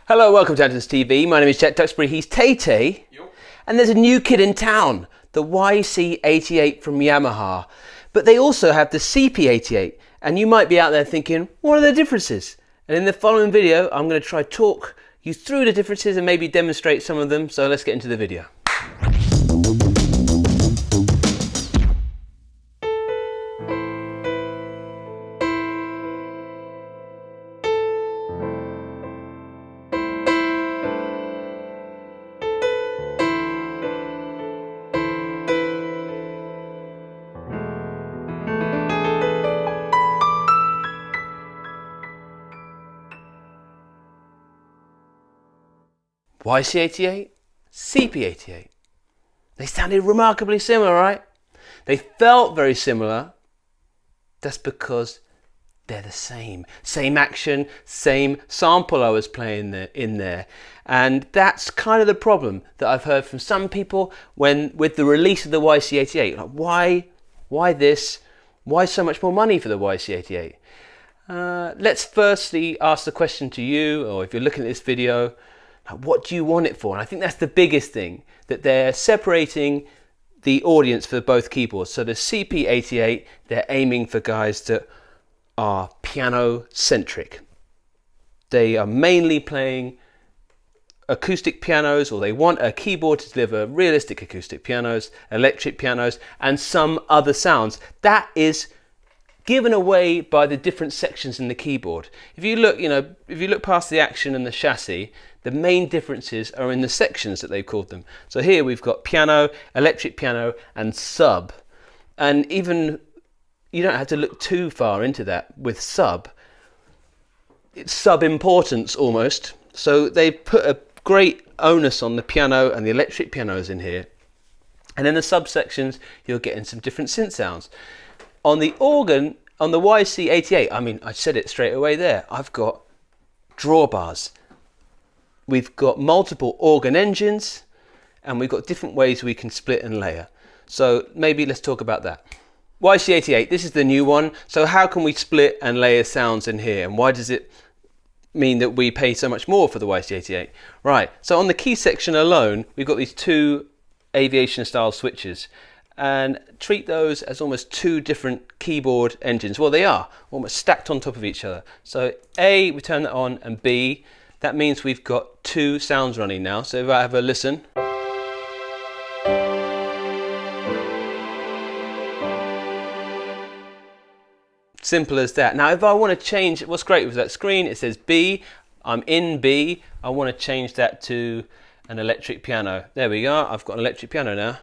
Hello, welcome to Andertons TV. My name is Chet Duxbury, he's Tay-Tay. And there's a new kid in town, the YC88 from Yamaha. But they also have the CP88, and you might be out there thinking, what are the differences? And in the following video, I'm going to try talk you through the differences and maybe demonstrate some of them. So let's get into the video. YC88, CP88. They sounded remarkably similar, right? They felt very similar. That's because they're the same. Same action, same sample I was playing in there. And that's kind of the problem that I've heard from some people with the release of the YC88. Like, why this? Why so much more money for the YC88? Let's firstly ask the question to you, or if you're looking at this video, what do you want it for? And I think that's the biggest thing, that they're separating the audience for both keyboards. So the CP88, they're aiming for guys that are piano centric. They are mainly playing acoustic pianos, or they want a keyboard to deliver realistic acoustic pianos, electric pianos, and some other sounds. That is given away by the different sections in the keyboard. If you look past the action and the chassis, the main differences are in the sections that they've called them. So here we've got piano, electric piano, and sub. And even, you don't have to look too far into that with sub. It's sub-importance almost. So they've put a great onus on the piano and the electric pianos in here. And in the subsections, you're getting some different synth sounds. On the organ, on the YC88, I mean, I said it straight away there, I've got drawbars. We've got multiple organ engines, and we've got different ways we can split and layer. So maybe let's talk about that. YC88, this is the new one. So how can we split and layer sounds in here? And why does it mean that we pay so much more for the YC88? Right, so on the key section alone, we've got these two aviation style switches. And treat those as almost two different keyboard engines. Well, they are almost stacked on top of each other. So A, we turn that on, and B, that means we've got two sounds running now. So if I have a listen. Simple as that. Now, if I want to change, what's great with that screen, it says B, I'm in B. I want to change that to an electric piano. There we go, I've got an electric piano now.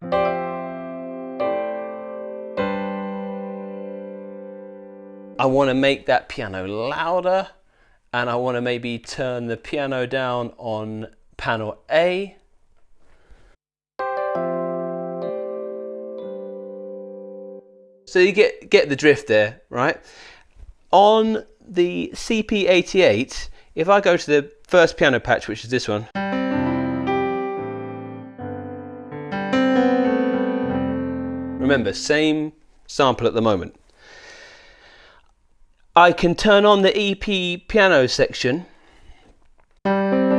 I want to make that piano louder, and I want to maybe turn the piano down on panel A. So you get the drift there, right? On the CP88, if I go to the first piano patch, which is this one, remember, same sample at the moment. I can turn on the EP piano section, and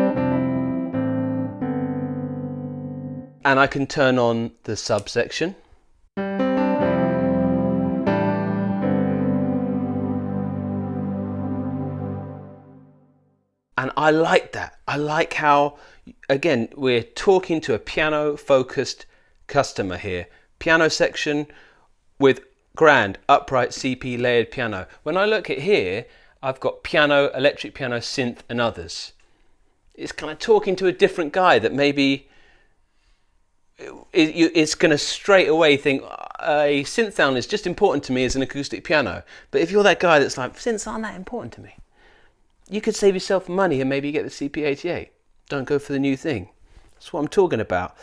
I can turn on the subsection. And I like that. I like how, again, we're talking to a piano focused customer here. Piano section with grand upright CP layered piano. When I look at here, I've got piano, electric piano, synth, and others. It's kind of talking to a different guy that maybe it's going to straight away think a synth sound is just important to me as an acoustic piano. But if you're that guy that's like, synths aren't that important to me, you could save yourself money and maybe get the CP88. Don't go for the new thing. That's what I'm talking about.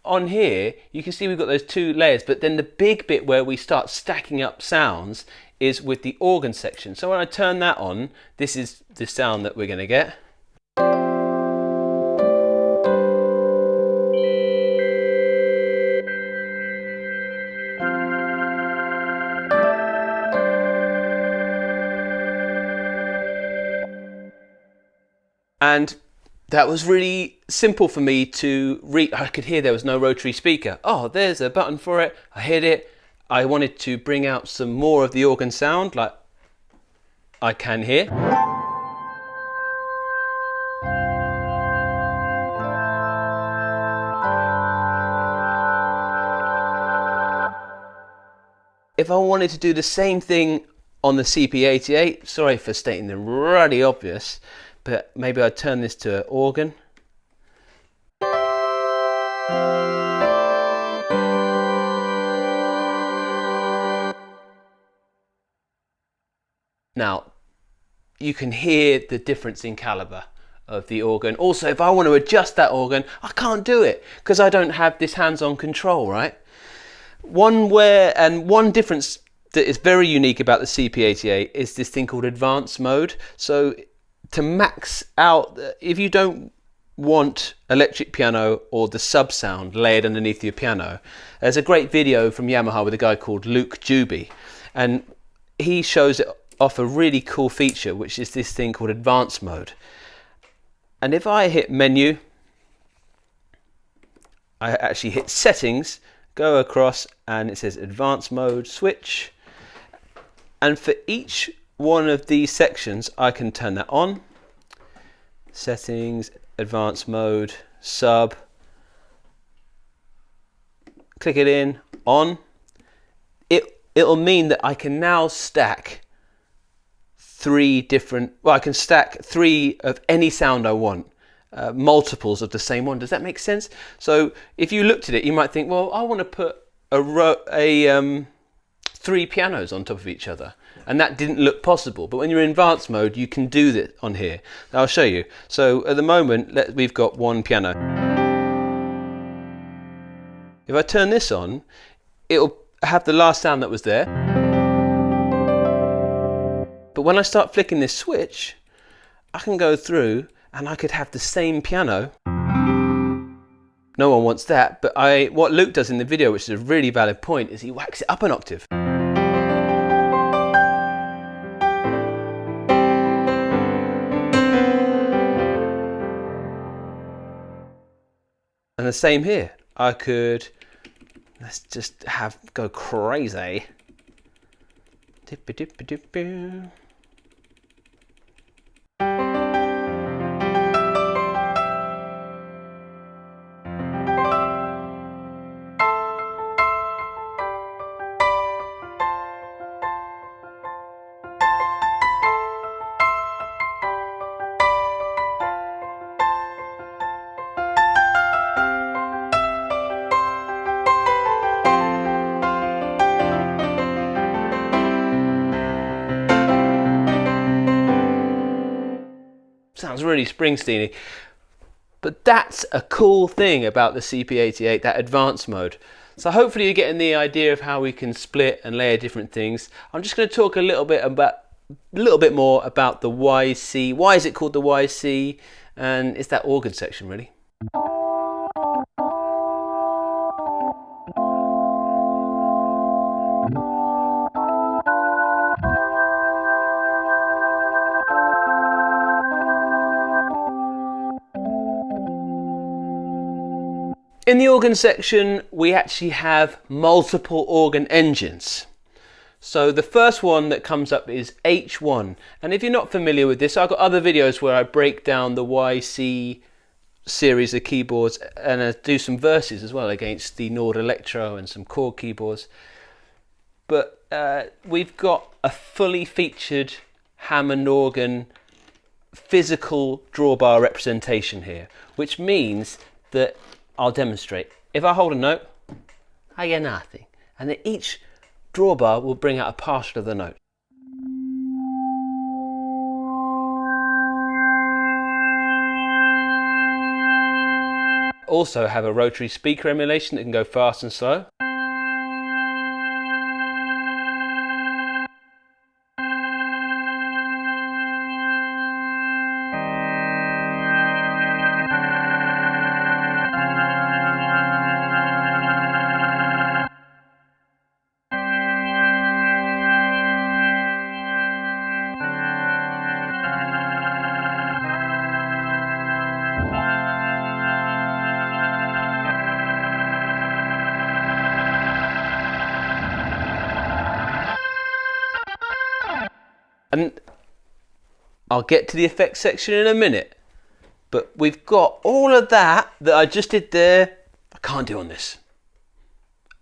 On here, you can see we've got those two layers, but then the big bit where we start stacking up sounds is with the organ section. So when I turn that on, this is the sound that we're going to get. And that was really simple for me to read. I could hear there was no rotary speaker. Oh, there's a button for it. I hit it. I wanted to bring out some more of the organ sound like I can hear. If I wanted to do the same thing on the CP88, sorry for stating the really obvious, but maybe I'd turn this to an organ. Now, you can hear the difference in caliber of the organ. Also, if I want to adjust that organ, I can't do it because I don't have this hands-on control, right? One difference that is very unique about the CP88 is this thing called advanced mode. So to max out, if you don't want electric piano or the sub sound layered underneath your piano, there's a great video from Yamaha with a guy called Luke Juby, and he shows it off a really cool feature, which is this thing called advanced mode. And if I hit menu, I actually hit settings, go across, and it says advanced mode switch, and for each one of these sections I can turn that on. Settings, advanced mode, sub, click it in, on. It'll mean that I can now stack I can stack 3 of any sound I want, multiples of the same one. Does that make sense? So if you looked at it, you might think, well, I want to put 3 pianos on top of each other, and that didn't look possible. But when you're in advanced mode, you can do that on here. Now, I'll show you. So at the moment, we've got 1 piano. If I turn this on, it'll have the last sound that was there. But when I start flicking this switch, I can go through and I could have the same piano. No one wants that, but what Luke does in the video, which is a really valid point, is he whacks it up an octave. And the same here. I could, let's just go crazy. Dip-a-dip-a-dip-a. Sounds really Springsteen-y. But that's a cool thing about the CP88, that advanced mode. So hopefully you're getting the idea of how we can split and layer different things. I'm just going to talk a little bit more about the YC. Why is it called the YC? And it's that organ section, really. In the organ section, we actually have multiple organ engines. So the first one that comes up is H1. And if you're not familiar with this, I've got other videos where I break down the YC series of keyboards and I do some verses as well against the Nord Electro and some chord keyboards. But we've got a fully featured Hammond organ physical drawbar representation here, which means that I'll demonstrate. If I hold a note, I get nothing. And then each drawbar will bring out a partial of the note. Also have a rotary speaker emulation that can go fast and slow. I'll get to the effects section in a minute, but we've got all of that I just did there, I can't do on this.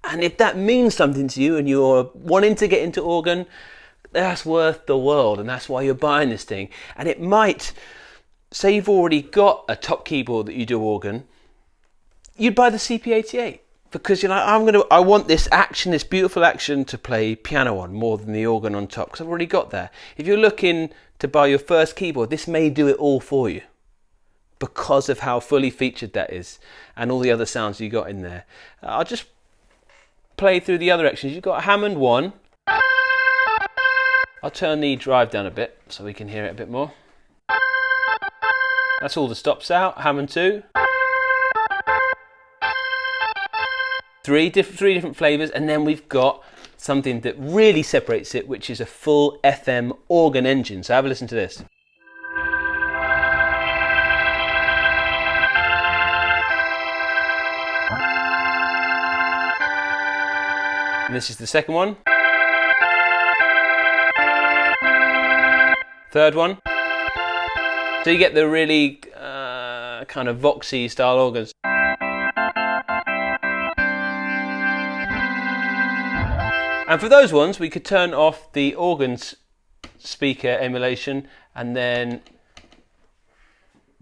And if that means something to you and you're wanting to get into organ, that's worth the world, and that's why you're buying this thing. And it might, say you've already got a top keyboard that you do organ, you'd buy the CP88 because you're like, I want this action, this beautiful action to play piano on more than the organ on top, because I've already got that. If you're looking to buy your first keyboard, this may do it all for you because of how fully featured that is and all the other sounds you got in there. I'll just play through the other actions. You've got Hammond 1. I'll turn the drive down a bit so we can hear it a bit more. That's all the stops out. Hammond 2. Three different flavours, and then we've got something that really separates it, which is a full FM organ engine. So have a listen to this. And this is the second one. Third one. So you get the really kind of voxy style organs. And for those ones, we could turn off the organs speaker emulation and then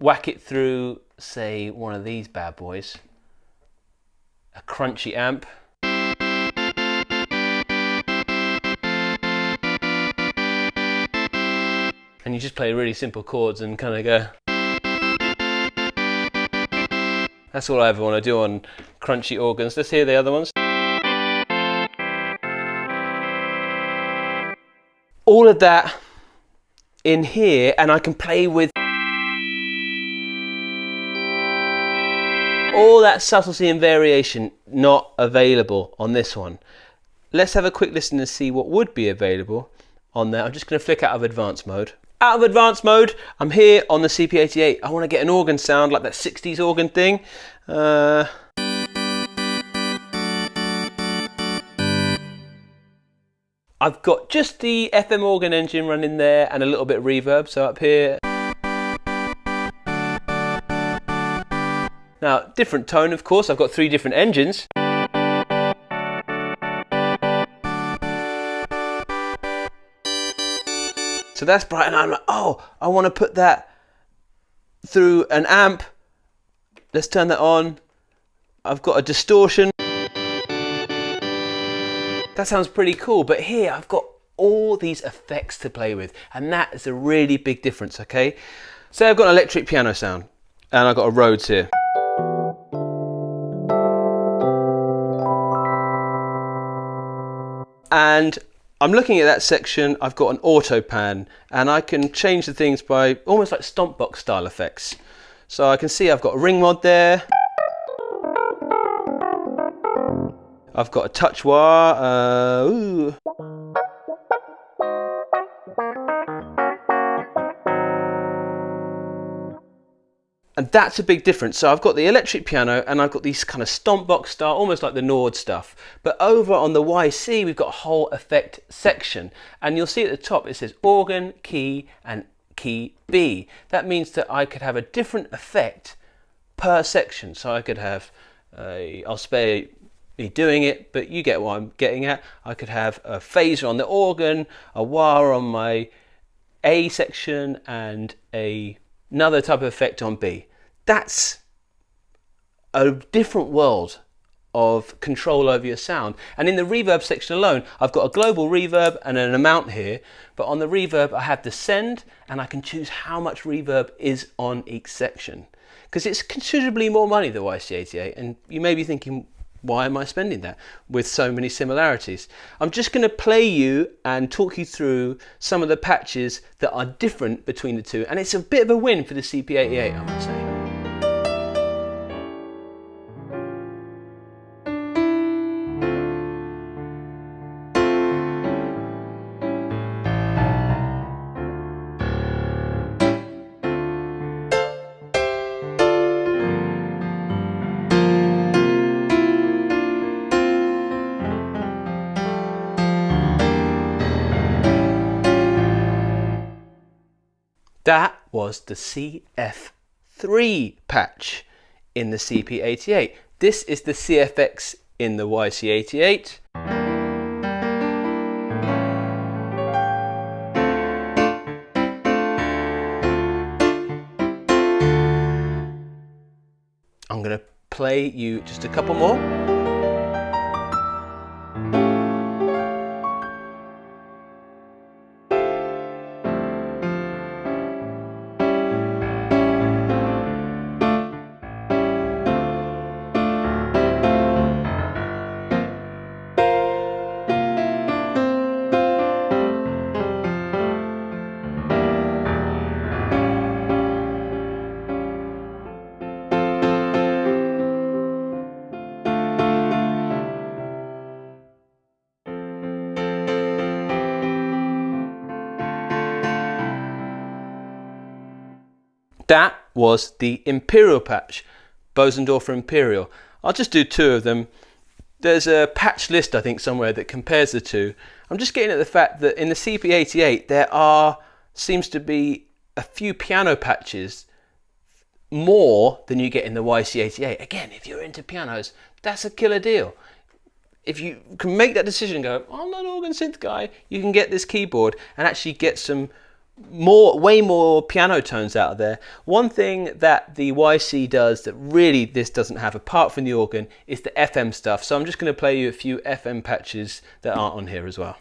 whack it through, say, one of these bad boys, a crunchy amp. And you just play really simple chords and kind of go. That's all I ever want to do on crunchy organs. Let's hear the other ones. All of that in here, and I can play with all that subtlety and variation not available on this one. Let's have a quick listen and see what would be available on there. I'm just going to flick out of advanced mode. Out of advanced mode, I'm here on the CP88. I want to get an organ sound like that 60s organ thing. I've got just the FM organ engine running there and a little bit of reverb, so up here. Now, different tone, of course. I've got 3 different engines. So that's bright, and I'm like, oh, I want to put that through an amp. Let's turn that on. I've got a distortion. That sounds pretty cool, but here I've got all these effects to play with, and that is a really big difference, okay? Say I've got an electric piano sound, and I've got a Rhodes here. And I'm looking at that section, I've got an auto pan, and I can change the things by almost like stomp box style effects. So I can see I've got a ring mod there. I've got a touch wah. And that's a big difference. So I've got the electric piano and I've got these kind of stomp box style, almost like the Nord stuff. But over on the YC, we've got a whole effect section. And you'll see at the top, it says organ, key, and key B. That means that I could have a different effect per section. So I could have, I'll spare me doing it, but you get what I'm getting at. I could have a phaser on the organ, a wah on my A section, and another type of effect on B. That's a different world of control over your sound. And in the reverb section alone, I've got a global reverb and an amount here, but on the reverb I have the send, and I can choose how much reverb is on each section. Because it's considerably more money, the YC88, and you may be thinking, why am I spending that with so many similarities? I'm just going to play you and talk you through some of the patches that are different between the two, and it's a bit of a win for the CP88, I must say. That was the CF3 patch in the CP88. This is the CFX in the YC88. I'm going to play you just a couple more. That was the Imperial patch, Bosendorfer Imperial. I'll just do two of them. There's a patch list, I think, somewhere that compares the two. I'm just getting at the fact that in the CP88 there seems to be a few piano patches more than you get in the YC88. Again, if you're into pianos, that's a killer deal. If you can make that decision and go, I'm not an organ synth guy, you can get this keyboard and actually get some way more piano tones out of there. One thing that the YC does that really this doesn't have apart from the organ is the FM stuff. So I'm just going to play you a few FM patches that aren't on here as well.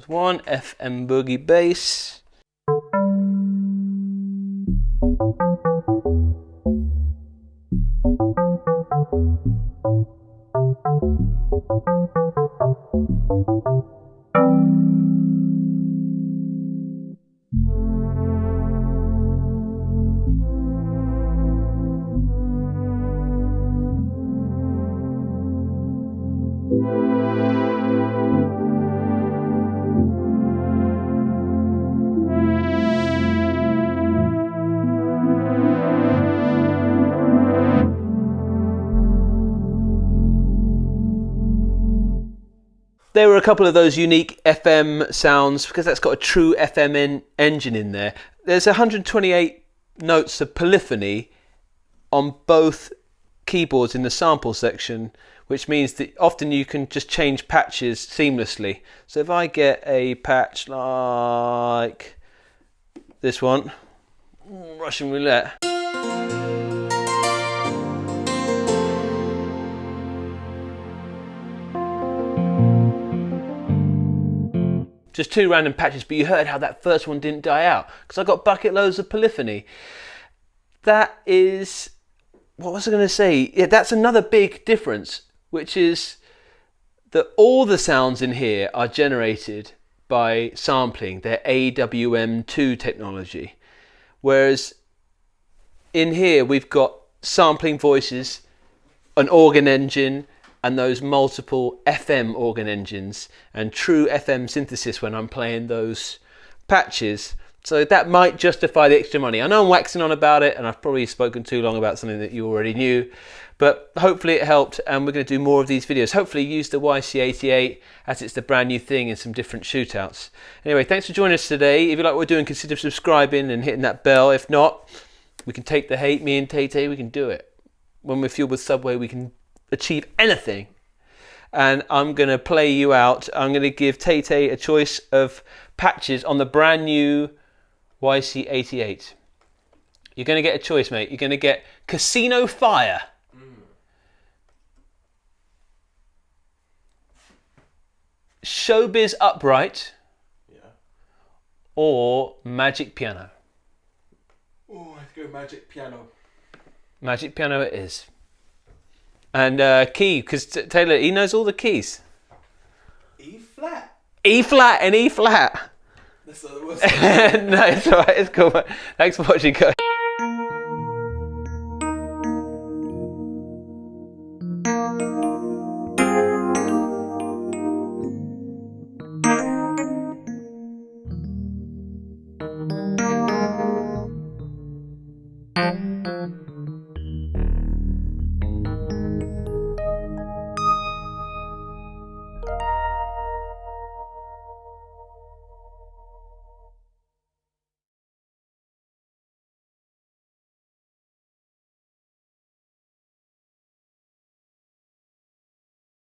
One FM boogie bass. There were a couple of those unique FM sounds because that's got a true FM engine in there. There's 128 notes of polyphony on both keyboards in the sample section, which means that often you can just change patches seamlessly. So if I get a patch like this one, Russian roulette. Just two random patches, but you heard how that first one didn't die out because I got bucket loads of polyphony. That is, what was I going to say? Yeah, that's another big difference, which is that all the sounds in here are generated by sampling, their AWM2 technology. Whereas in here we've got sampling voices, an organ engine, and those multiple FM organ engines and true FM synthesis when I'm playing those patches. So that might justify the extra money. I know I'm waxing on about it and I've probably spoken too long about something that you already knew, but hopefully it helped and we're going to do more of these videos. Hopefully use the YC88 as it's the brand new thing in some different shootouts. Anyway, thanks for joining us today. If you like what we're doing, consider subscribing and hitting that bell. If not, we can take the hate, me and Tay-Tay, we can do it. When we're fueled with Subway, we can achieve anything. And I'm going to play you out. I'm going to give Tay-Tay a choice of patches on the brand new YC88. You're going to get a choice, mate. You're going to get Casino Fire, Showbiz Upright, or Magic Piano. Oh, I'd go Magic Piano. Magic Piano it is. And key, because Taylor, he knows all the keys. E flat. E flat and E flat. That's not the worst. No, it's alright, it's cool. Thanks for watching, guys.